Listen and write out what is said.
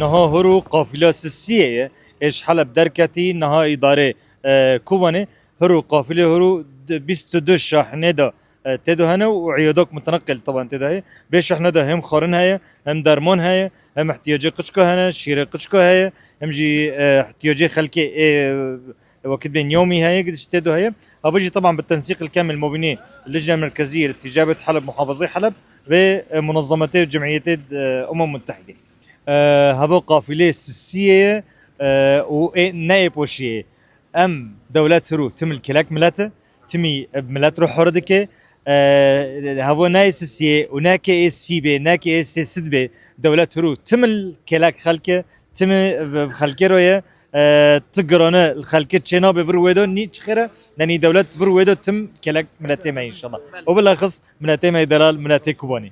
نها هرو قافله سسيه ايش حلب دركتي نها اداره كوباني هرو قافله هرو 22 شاحنه دا تدو هنا وعيادك متنقل طبعا تدو هي بشحنه دا هم خارن هي هم درمان هي هم احتياجي قشكه هنا شيره قشكه هي هم جي احتياجي خلكي وقت بين يومي هي قديش تدو هي ابجي طبعا بالتنسيق الكامل ما بين اللجنه المركزيه لاستجابه حلب محافظي حلب ومنظمتي وجمعيتي متحده هذا قافله سياسيه ونائب وشيه ام دولات سرو تم الكلاك ملاته تمي بملات روح حردك هذا نايس سي وناك سي بي ناك سي سدبي دولات سرو تم الكلاك خلكه تم خلكه رويه تقرنا الخلكه تشينا بفرويدو نيتش خيره لاني دولات فرويدو تم كلاك ملاتي ما ان شاء الله وبالاخص ملاتي ما دلال ملاتي كوباني